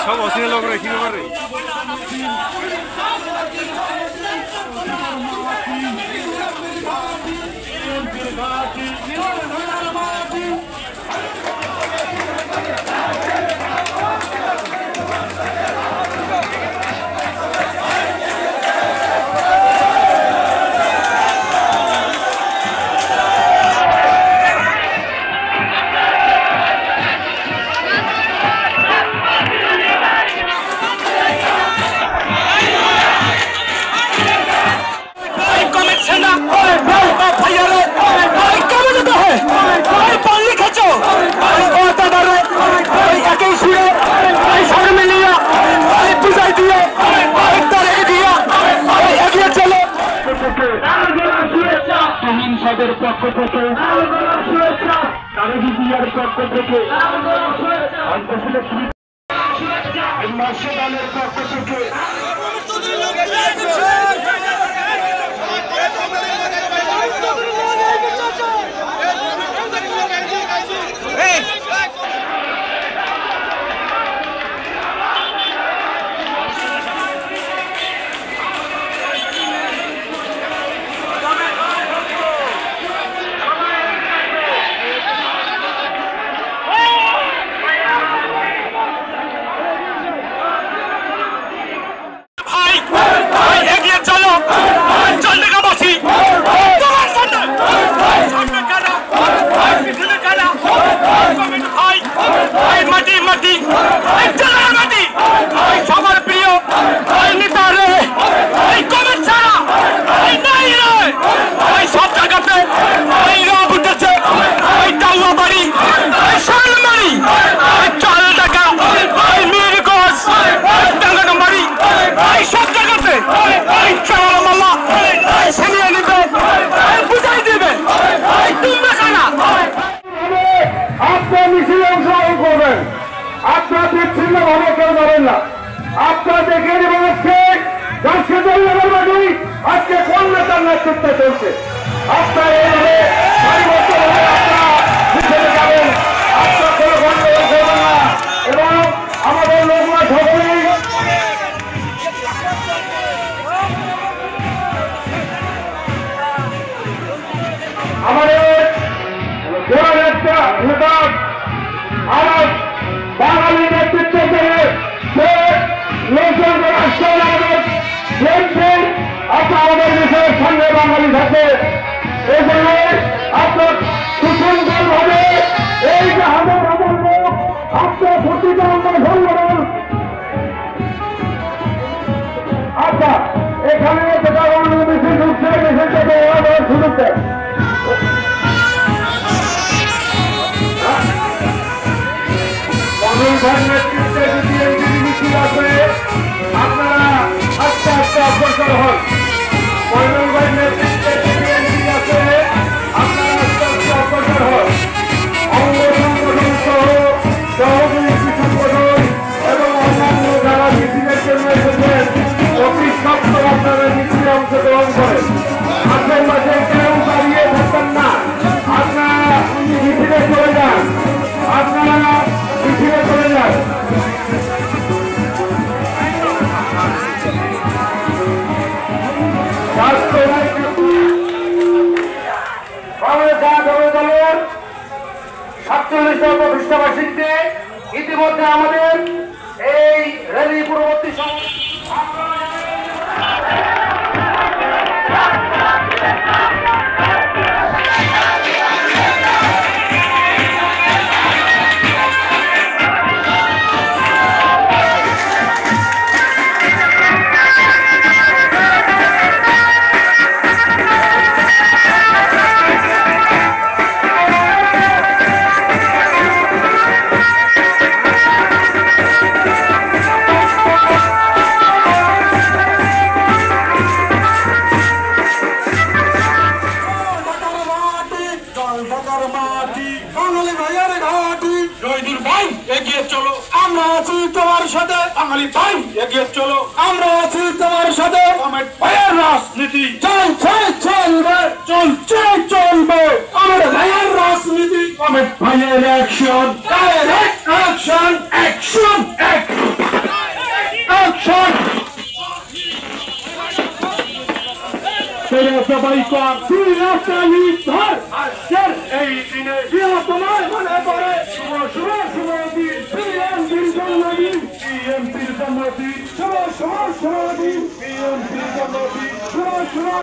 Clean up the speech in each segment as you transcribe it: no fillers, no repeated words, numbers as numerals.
সব অচিনা লোক রাখিব পারে হিংসাদের পক্ষ থেকে তারের পক্ষ থেকে মার্শালের পক্ষ থেকে আপনারা বিচ্ছিন্ন ভাবে কেউ যাবেন না। আপনারা দেখে নেবেন আজকে কোন নেতার নেতৃত্বে চলছে। আপনারা এইভাবে যাবেন, আপনার কোনো গন্ডগোল করবেন না এবং আমাদের লোকরা সকলেই আমাদের নেতা আমার বাঙালি নেতৃত্ব করে আমাদের দেশের সঙ্গে বাঙালি থাকে। এই জন্য আপনার সুসুন্দর ভাবে এই যে হাজার হাজার লোক আপনার প্রতিটা আমরা ধন্যবাদ। আচ্ছা, এখানে যেটা মিছিল ঢুকছে মিছিলটাকে সুযোগ দেয়। নেতৃত্বে যদি এই মিছিল আছে আপনারা আস্তে আস্তে অগ্রসর হন। মহিনুল ভাইয়ের নেতৃত্বে যদি মিছিল আছে আপনারা আস্তে আস্তে অগ্রসর হন। অঙ্গ সংগঠন সহ সহযোগী সংগঠন এবং অন্যান্য যারা মিছিলের জন্য এসেছেন অতি সত্ত্বর আপনারা মিছিলে অংশগ্রহণ করেন। আশেপাশে কেউ দাঁড়িয়ে থাকবেন না, আপনারা মিছিলে চলে যান, আপনারা মিছিলে চলে যান। দলের 47তম প্রতিষ্ঠাবার্ষিকীতে ইতিমধ্যে আমাদের এই র্যালি পূর্ববর্তী সময় আমরা আছি তোমার সাথে, বাঙালি ভাই এগিয়ে চলো, আমরা আছি তোমার সাথে। আমার ভাইয়ের রাজনীতি চলছে চলবে, চলছে চলবে, আমার ভাইয়ের রাজনীতি, আমার ভাইয়ের action, direct action, action, action. সবাই কর তুই রাস্তায় ধর আজকের এই দিনে তোমার মনে পড়ে শুভ শুভ শুভ দিন বিএনপির জন্মদিন বিএনপির জন্মদিন শুভ শুভ শুভ দিন বিএনপির জন্মদিন শুভ শুভ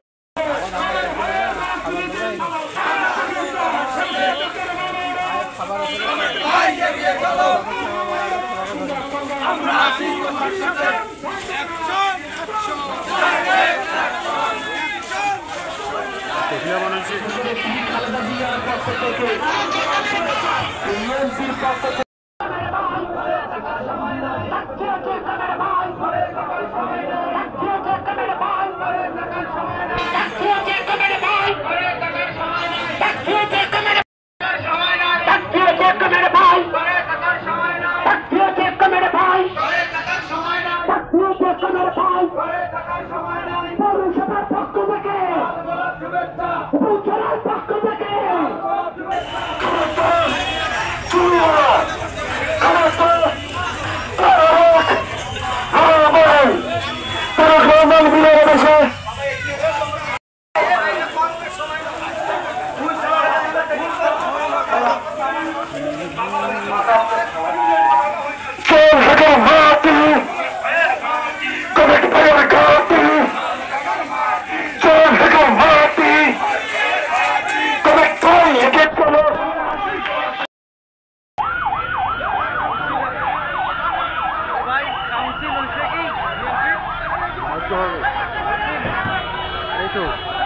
এই তো